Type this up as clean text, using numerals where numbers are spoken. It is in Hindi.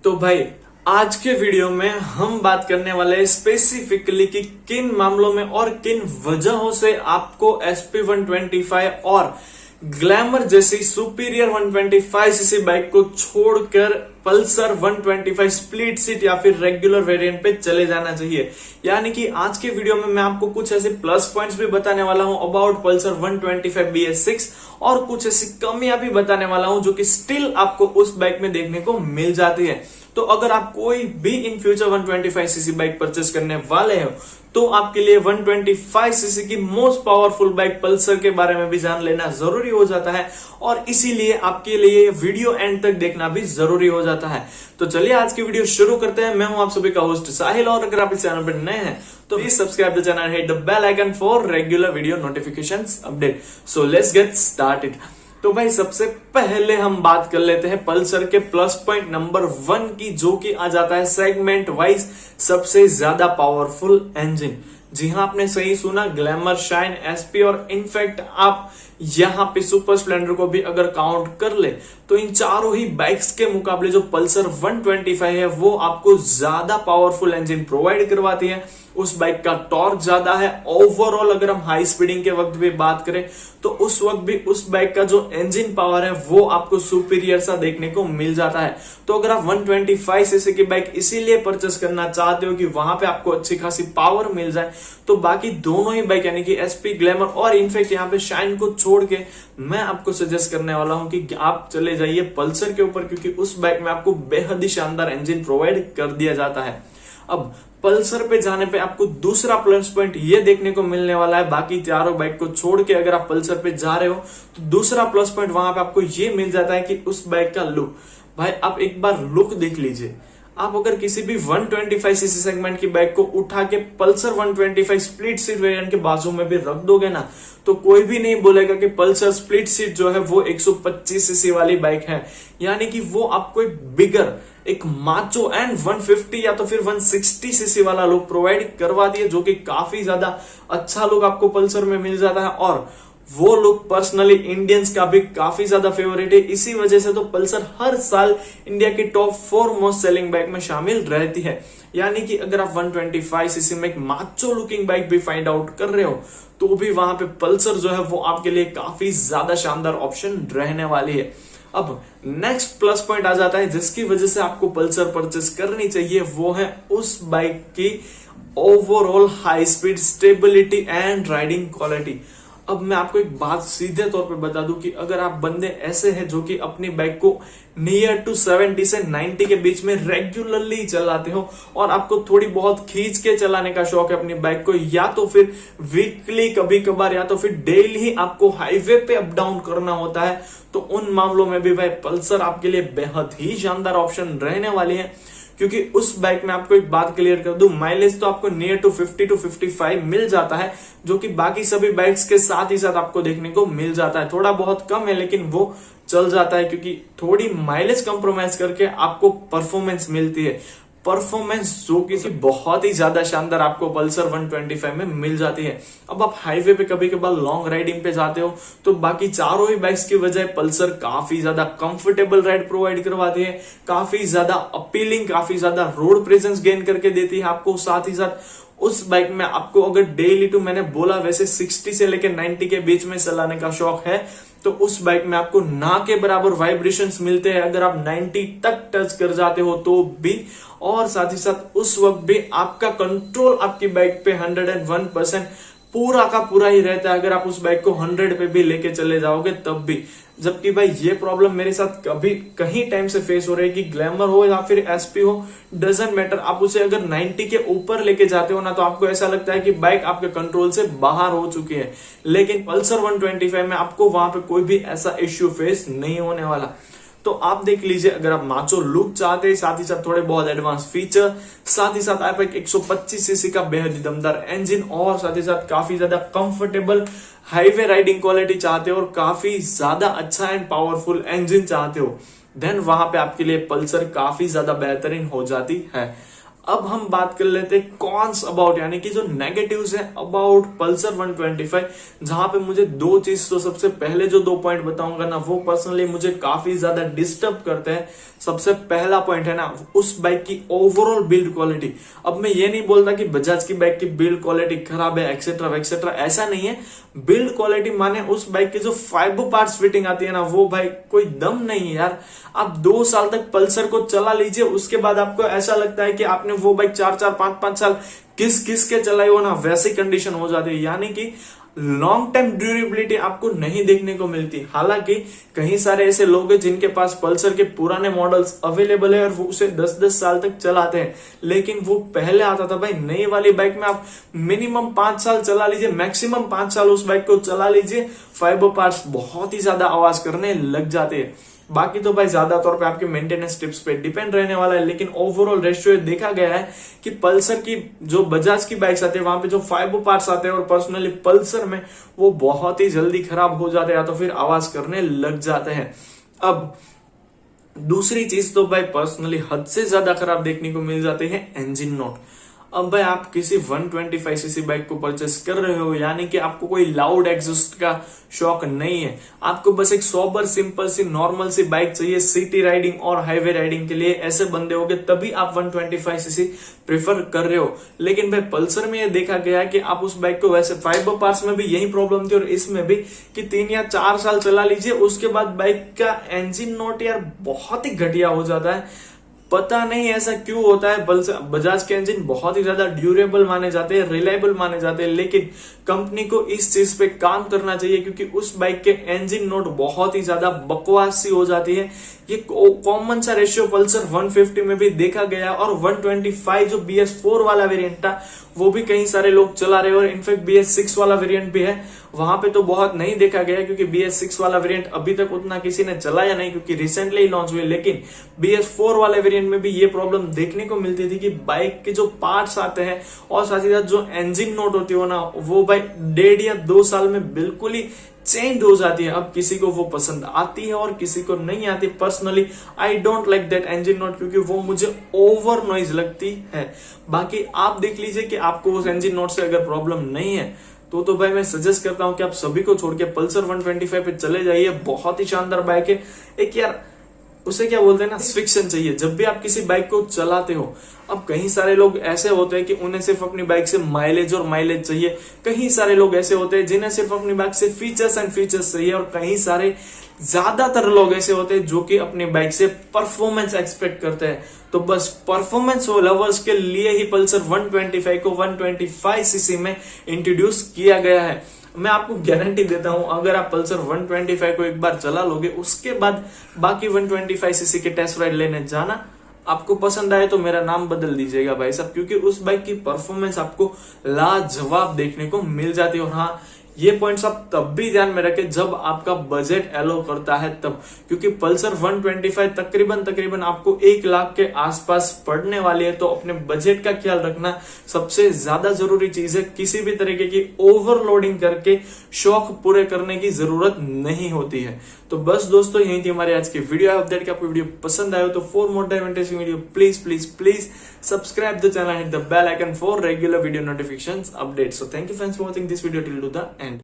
तो भाई आज के वीडियो में हम बात करने वाले हैं स्पेसिफिकली कि किन मामलों में और किन वजहों से आपको SP 125 और ग्लैमर जैसी सुपीरियर 125 सीसी बाइक को छोड़कर पल्सर 125 स्प्लिट सीट या फिर रेगुलर वेरिएंट पे चले जाना चाहिए। यानी कि आज के वीडियो में मैं आपको कुछ ऐसे प्लस पॉइंट्स भी बताने वाला हूं अबाउट पल्सर 125 BS6 और कुछ ऐसी कमियां भी बताने वाला हूं जो कि स्टिल आपको उस बाइक में देखने को मिल जाती है। तो अगर आप कोई भी in future 125 CC bike purchase करने वाले हो तो आपके लिए 125 सीसी की मोस्ट पावरफुल बाइक पल्सर के बारे में भी जान लेना जरूरी हो जाता है और इसीलिए आपके लिए ये वीडियो एंड तक देखना भी जरूरी हो जाता है। तो चलिए आज की वीडियो शुरू करते हैं। मैं हूं आप सभी का होस्ट साहिल और अगर आप इस चैनल पर नए हैं तो please subscribe the channel, hit the bell icon for regular video notifications update. So let's get started. तो भाई सबसे पहले हम बात कर लेते हैं पल्सर के प्लस पॉइंट नंबर 1 की, जो कि आ जाता है सेगमेंट वाइज सबसे ज्यादा पावरफुल इंजन। जी हाँ, आपने सही सुना, ग्लैमर, शाइन, एसपी और इनफैक्ट आप यहाँ पे सुपर स्प्लेंडर को भी अगर काउंट कर ले तो इन चारों ही बाइक्स के मुकाबले जो पल्सर 125 है वो आपको ज्यादा पावरफुल इंजन प्रोवाइड करवाती है। उस बाइक का टॉर्क ज्यादा है। ओवरऑल अगर हम हाई स्पीडिंग के वक्त भी बात करें तो उस वक्त भी उस बाइक का जो इंजन पावर है वो आपको सुपीरियर सा देखने को मिल जाता है। तो अगर आप 125 सीसी की बाइक इसीलिए परचेस करना चाहते हो कि वहां पे आपको अच्छी खासी पावर मिल जाए, तो बाकी दोनों ही बाइक यानी कि एसपी, ग्लैमर और इनफैक्ट यहाँ पे शाइन को छोड़ के मैं आपको सजेस्ट करने वाला हूं कि आप चले जाइए पल्सर के ऊपर, क्योंकि उस बाइक में आपको बेहद ही शानदार इंजन प्रोवाइड कर दिया जाता है। अब पल्सर पे जाने पे आपको दूसरा प्लस पॉइंट ये देखने को मिलने वाला है, बाकी चारों बाइक को छोड़ के अगर आप पल्सर पे जा रहे हो तो दूसरा प्लस पॉइंट वहां पे आपको ये मिल जाता है कि उस बाइक का लुक। भाई आप एक बार लुक देख लीजिए। आप अगर किसी भी 125 सीसी सेगमेंट की बाइक को उठा के पल्सर 125 स्प्लिट सीट वेरिएंट के बाजू में भी रख दोगे ना तो कोई भी नहीं बोलेगा कि पल्सर स्प्लिट सीट जो है वो 125 सीसी वाली बाइक है। यानी कि वो आपको एक बिगर, एक माचो एंड 150 या तो फिर 160 सीसी वाला लुक प्रोवाइड करवाती है, जो कि काफी ज्यादा अच्छा लुक आपको पल्सर में मिल जाता है और वो लुक पर्सनली इंडियंस का भी काफी ज्यादा फेवरेट है। इसी वजह से तो पल्सर हर साल इंडिया की टॉप 4 मोस्ट सेलिंग बाइक में शामिल रहती है। यानी कि अगर आप 125 सीसी में एक माचो लुकिंग बाइक भी फाइंड आउट कर रहे हो तो भी वहां पे पल्सर जो है वो आपके लिए काफी ज्यादा शानदार ऑप्शन रहने वाली है। अब नेक्स्ट प्लस पॉइंट आ जाता है जिसकी वजह से आपको पल्सर परचेस करनी चाहिए, वो है उस बाइक की overall high speed, stability and riding quality. अब मैं आपको एक बात सीधे तौर पे बता दूं कि अगर आप बंदे ऐसे हैं जो कि अपनी बाइक को नियर टू 70 से 90 के बीच में रेगुलरली चलाते हो और आपको थोड़ी बहुत खींच के चलाने का शौक है अपनी बाइक को, या तो फिर वीकली कभी कभार या तो फिर डेली ही आपको हाईवे पे अप डाउन करना होता है, तो उन मामलों में भी भाई पल्सर आपके लिए बेहद ही शानदार ऑप्शन रहने वाली है। क्योंकि उस बाइक में आपको एक बात क्लियर कर दूं, माइलेज तो आपको नियर टू 50 to 55 मिल जाता है, जो कि बाकी सभी बाइक्स के साथ ही साथ आपको देखने को मिल जाता है। थोड़ा बहुत कम है लेकिन वो चल जाता है, क्योंकि थोड़ी माइलेज कंप्रोमाइज करके आपको परफॉर्मेंस मिलती है। परफॉर्मेंस जो कि बहुत ही ज्यादा शानदार आपको पल्सर 125 में मिल जाती है। अब आप हाईवे पे कभी कभार लॉन्ग राइडिंग पे जाते हो तो बाकी चारों ही बाइक्स की बजाय पल्सर काफी ज्यादा कंफर्टेबल राइड प्रोवाइड करवाती है, काफी ज्यादा अपीलिंग, काफी ज्यादा रोड प्रेजेंस गेन करके देती है आपको। साथ ही साथ उस बाइक में आपको अगर डेली टू, मैंने बोला वैसे 60 से लेकर 90 के बीच में चलाने का शौक है तो उस बाइक में आपको ना के बराबर वाइब्रेशंस मिलते हैं अगर आप 90 तक टच कर जाते हो तो भी, और साथ ही साथ उस वक्त भी आपका कंट्रोल आपकी बाइक पे 101% पूरा का पूरा ही रहता है अगर आप उस बाइक को 100 पे भी लेके चले जाओगे तब भी। जबकि भाई ये प्रॉब्लम मेरे साथ कभी कहीं टाइम से फेस हो रही है कि ग्लैमर हो या फिर एसपी हो, डजंट मैटर, आप उसे अगर 90 के ऊपर लेके जाते हो ना तो आपको ऐसा लगता है कि बाइक आपके कंट्रोल से बाहर हो चुकी है। लेकिन पल्सर 125 में आपको वहां पे कोई भी ऐसा इश्यू फेस नहीं होने वाला। तो आप देख लीजिए, अगर आप माचो लुक चाहते हैं, साथ ही साथ थोड़े बहुत एडवांस फीचर, साथ ही साथ आप एक 125 सीसी का बेहद दमदार इंजन और साथ ही साथ काफी ज्यादा कंफर्टेबल हाईवे राइडिंग क्वालिटी चाहते हो और काफी ज्यादा अच्छा एंड पावरफुल इंजन चाहते हो, देन वहां पे आपके लिए पल्सर काफी ज्यादा बेहतरीन हो जाती है। अब हम बात कर लेते हैं कॉन्स अबाउट, यानी कि जो नेगेटिव्स है अबाउट पल्सर 125, जहां पे मुझे दो चीज, तो सबसे पहले जो 2 पॉइंट बताऊंगा ना वो पर्सनली मुझे काफी ज्यादा डिस्टर्ब करते हैं। सबसे पहला पॉइंट है ना उस बाइक की ओवरऑल बिल्ड क्वालिटी। अब मैं ये नहीं बोलता कि बजाज की बाइक की बिल्ड क्वालिटी खराब है एक्सेट्रा एक्सेट्रा, ऐसा नहीं है। बिल्ड क्वालिटी माने उस बाइक की जो फाइबर पार्ट्स फिटिंग आती है ना, वो भाई कोई दम नहीं है यार। आप 2 साल तक पल्सर को चला लीजिए, उसके बाद आपको ऐसा लगता है कि आपने वो बाइक 4-4, 5-5 साल किस के चलाई हो ना, वैसी कंडीशन हो जाती है। यानी कि लॉन्ग टाइम ड्यूरेबिलिटी आपको नहीं देखने को मिलती। हालांकि कई सारे ऐसे लोग हैं जिनके पास पल्सर के पुराने मॉडल्स अवेलेबल है और वो उसे 10-10 साल तक चलाते हैं, लेकिन वो पहले आता था भाई नई वाली बाइक में आप मिनिमम 5 साल चला लीजिए, मैक्सिमम 5 साल उस बाइक को चला लीजिए, फाइबर पार्ट्स बहुत ही ज्यादा आवाज करने लग जाते हैं। बाकी तो भाई ज्यादा तौर पे आपके मेंटेनेंस टिप्स पे डिपेंड रहने वाला है, लेकिन ओवरऑल रेशियो देखा गया है कि पल्सर की जो बजाज की बाइक्स आती है वहां पे जो फाइबर पार्ट्स आते हैं और पर्सनली पल्सर में वो बहुत ही जल्दी खराब हो जाते हैं या तो फिर आवाज करने लग जाते हैं। अब दूसरी चीज तो भाई पर्सनली हद से ज्यादा खराब देखने को मिल जाती है इंजन नोट। अब भाई आप किसी 125cc बाइक को परचेस कर रहे हो, यानी कि आपको कोई लाउड एग्जॉस्ट का शौक नहीं है, आपको बस एक सोबर सिंपल सी नॉर्मल सी बाइक चाहिए सिटी राइडिंग और हाईवे राइडिंग के लिए, ऐसे बंदे होगे तभी आप 125cc प्रेफर कर रहे हो। लेकिन भाई पल्सर में ये देखा गया है कि आप उस बाइक को, वैसे फाइबर पार्ट्स में भी यही प्रॉब्लम थी और इसमें भी, कि 3 या 4 साल चला लीजिए उसके बाद बाइक का इंजन नोट यार बहुत ही घटिया हो जाता है। पता नहीं ऐसा क्यों होता है। बजाज के इंजन बहुत ही ज्यादा ड्यूरेबल माने जाते हैं, रिलायबल माने जाते हैं, लेकिन कंपनी को इस चीज पे काम करना चाहिए क्योंकि उस बाइक के इंजन नोट बहुत ही ज्यादा बकवास सी हो जाती है। ये कॉमन सा रेशियो पल्सर 150 में भी देखा गया और 125 जो BS4 वाला वेरिएंट था वो भी कई सारे लोग चला रहे और इनफैक्ट BS6 वाला वेरिएंट भी है, वहां पे तो बहुत नहीं देखा गया क्योंकि BS6 वाला वेरिएंट अभी तक उतना किसी ने चलाया नहीं क्योंकि रिसेंटली ही लॉन्च हुए। लेकिन BS4 वाले वेरिएंट में भी ये प्रॉब्लम देखने को मिलती थी कि बाइक के जो पार्ट्स आते हैं और साथ ही साथ जो इंजन नोट होती हो ना, वो भाई 1.5 या 2 साल में बिल्कुल ही चेंज हो जाती है। अब किसी को वो पसंद आती है और किसी को नहीं आती। Personally I don't like that engine note क्योंकि वो मुझे ओवर नॉइज लगती है। बाकी आप देख लीजिए कि आपको उस इंजन नोट से अगर प्रॉब्लम नहीं है तो भाई मैं सजेस्ट करता हूं कि आप सभी को छोड़ के पल्सर 125 पे चले जाइए। बहुत ही शानदार बाइक है। एक यार उसे क्या बोलते हैं ना, फ्रिक्शन चाहिए जब भी आप किसी बाइक को चलाते हो। अब कई सारे लोग ऐसे होते हैं कि उन्हें सिर्फ अपनी बाइक से माइलेज और माइलेज चाहिए, कई सारे लोग ऐसे होते हैं जिन्हें सिर्फ अपनी बाइक से फीचर्स एंड फीचर्स चाहिए और कई सारे ज्यादातर लोग ऐसे होते हैं जो कि अपनी बाइक से परफॉर्मेंस एक्सपेक्ट करते हैं। तो बस परफॉर्मेंस लवर्स के लिए ही पल्सर 125 को 125cc में इंट्रोड्यूस किया गया है। मैं आपको गारंटी देता हूं अगर आप पल्सर 125 को एक बार चला लोगे उसके बाद बाकी 125cc के टेस्ट राइड लेने जाना, आपको पसंद आए तो मेरा नाम बदल दीजिएगा भाई साहब, क्योंकि उस बाइक की परफॉर्मेंस आपको लाजवाब देखने को मिल जाती है। और हाँ, ये पॉइंट्स आप तब भी ध्यान में रखें जब आपका बजट एलो करता है तब, क्योंकि पल्सर 125 तकरीबन आपको 1 लाख के आसपास पड़ने वाली है। तो अपने बजट का ख्याल रखना सबसे ज्यादा जरूरी चीज है। किसी भी तरीके की ओवरलोडिंग करके शौक पूरे करने की जरूरत नहीं होती है। तो बस दोस्तों यही थी हमारी आज की वीडियो। आई होप दैट कि आपको वीडियो पसंद आया तो for more interesting video please subscribe the channel and hit the bell icon for regular video notifications updates. So thank you friends for watching this video till to the end.